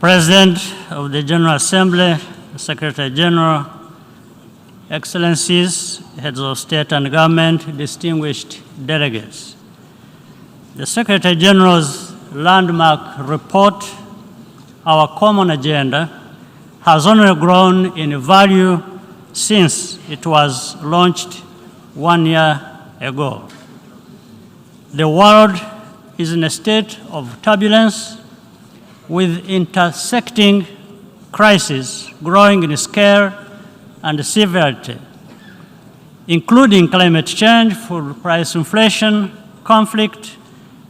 President of the General Assembly, Secretary General, Excellencies, Heads of State and Government, distinguished delegates. The Secretary General's landmark report, Our Common Agenda, has only grown in value since it was launched 1 year ago. The world is in a state of turbulence, with intersecting crises growing in scale and severity, including climate change, food price inflation, conflict,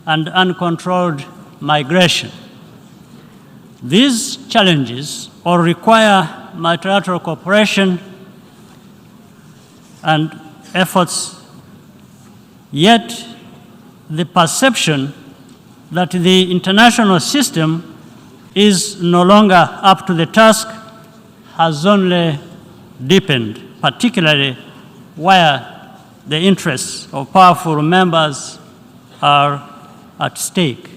and uncontrolled migration. These challenges all require multilateral cooperation and efforts, yet the perception that the international system is no longer up to the task has only deepened, particularly where the interests of powerful members are at stake.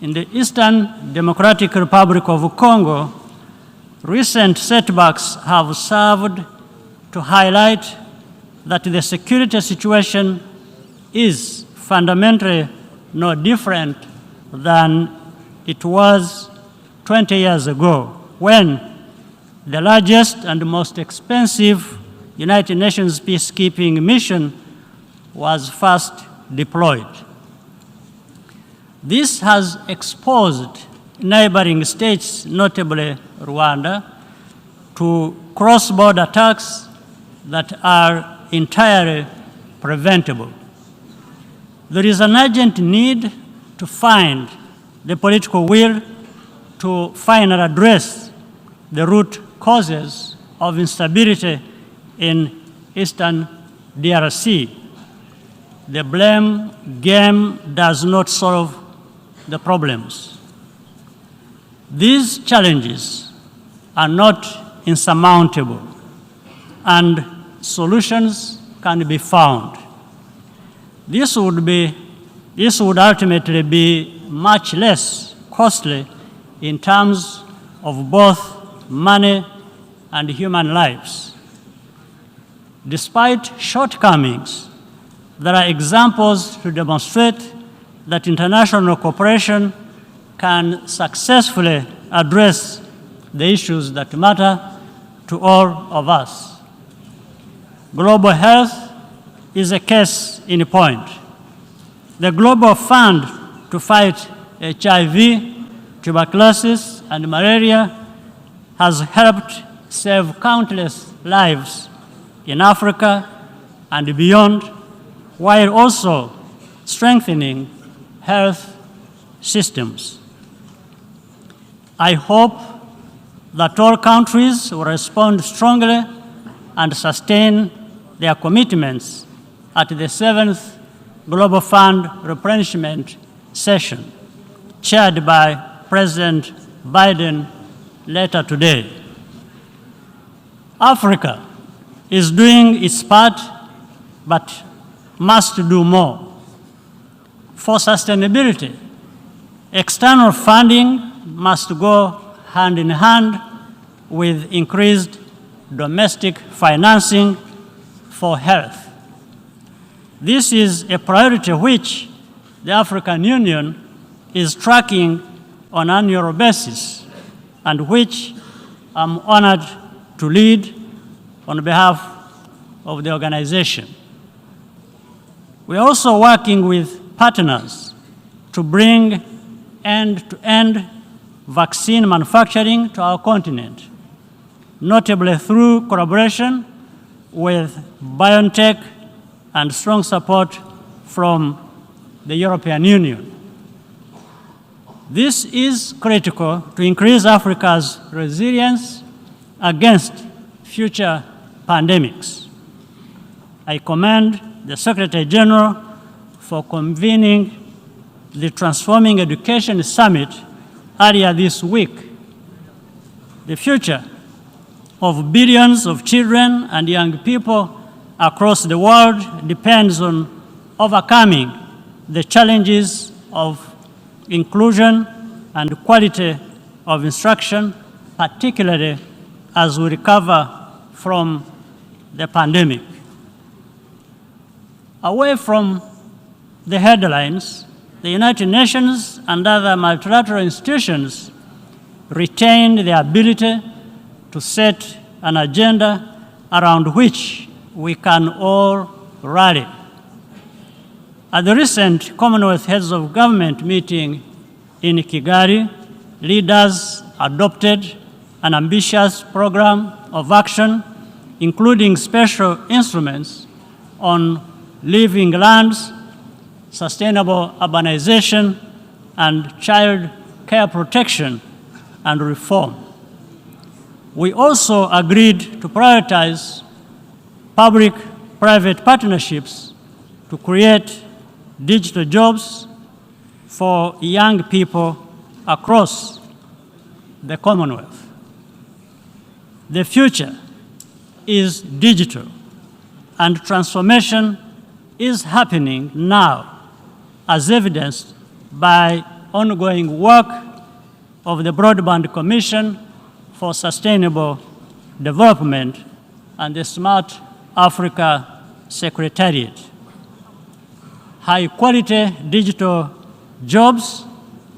In the Eastern Democratic Republic of Congo, recent setbacks have served to highlight that the security situation is fundamentally no different than it was 20 years ago, when the largest and most expensive United Nations peacekeeping mission was first deployed. This has exposed neighboring states, notably Rwanda, to cross-border attacks that are entirely preventable. There is an urgent need to find the political will to finally address the root causes of instability in Eastern DRC. The blame game does not solve the problems. These challenges are not insurmountable, and solutions can be found. This would ultimately be much less costly in terms of both money and human lives. Despite shortcomings, there are examples to demonstrate that international cooperation can successfully address the issues that matter to all of us. Global health is a case in point. The Global Fund to fight HIV, tuberculosis, and malaria has helped save countless lives in Africa and beyond, while also strengthening health systems. I hope that all countries will respond strongly and sustain their commitments at the 7th Global Fund replenishment session, chaired by President Biden later today. Africa is doing its part, but must do more. For sustainability, external funding must go hand in hand with increased domestic financing for health. This is a priority which the African Union is tracking on an annual basis, and which I'm honored to lead on behalf of the organization. We are also working with partners to bring end-to-end vaccine manufacturing to our continent, notably through collaboration with BioNTech and strong support from the European Union. This is critical to increase Africa's resilience against future pandemics. I commend the Secretary General for convening the Transforming Education Summit earlier this week. The future of billions of children and young people across the world depends on overcoming the challenges of inclusion, and quality of instruction, particularly as we recover from the pandemic. Away from the headlines, the United Nations and other multilateral institutions retain the ability to set an agenda around which we can all rally. At the recent Commonwealth Heads of Government meeting in Kigali, leaders adopted an ambitious program of action, including special instruments on living lands, sustainable urbanization, and child care protection and reform. We also agreed to prioritize public-private partnerships to create digital jobs for young people across the Commonwealth. The future is digital, and transformation is happening now, as evidenced by ongoing work of the Broadband Commission for Sustainable Development and the Smart Africa Secretariat. High-quality digital jobs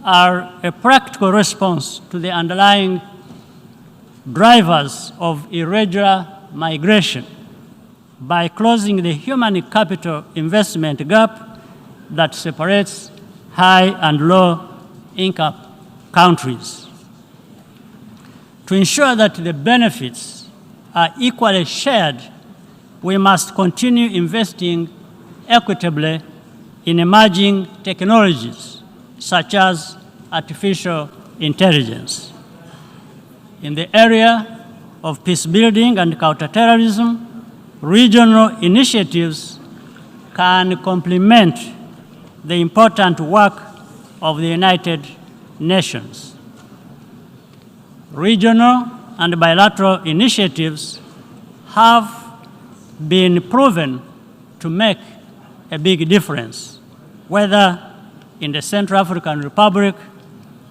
are a practical response to the underlying drivers of irregular migration by closing the human capital investment gap that separates high and low income countries. To ensure that the benefits are equally shared, we must continue investing equitably in emerging technologies such as artificial intelligence. In the area of peace building and counterterrorism, regional initiatives can complement the important work of the United Nations. Regional and bilateral initiatives have been proven to make a big difference, whether in the Central African Republic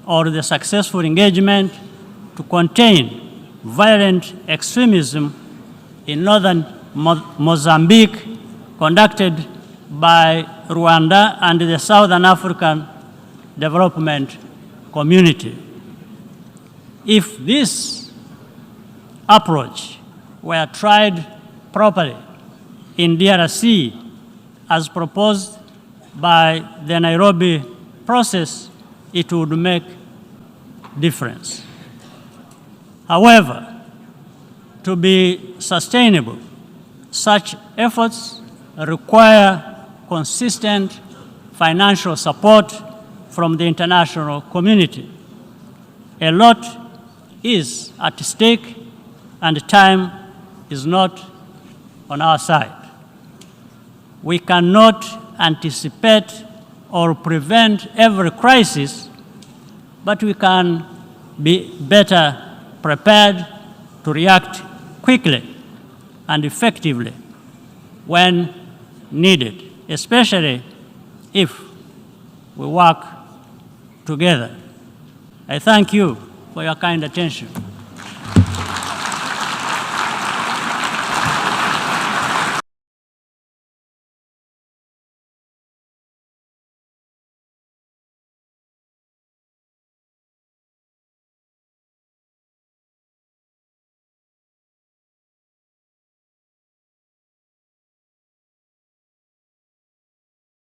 or the successful engagement to contain violent extremism in northern Mozambique, conducted by Rwanda and the Southern African Development Community. If this approach were tried properly in DRC, as proposed by the Nairobi process, it would make difference. However, to be sustainable, such efforts require consistent financial support from the international community. A lot is at stake, and time is not on our side. We cannot anticipate or prevent every crisis, but we can be better prepared to react quickly and effectively when needed, especially if we work together. I thank you for your kind attention.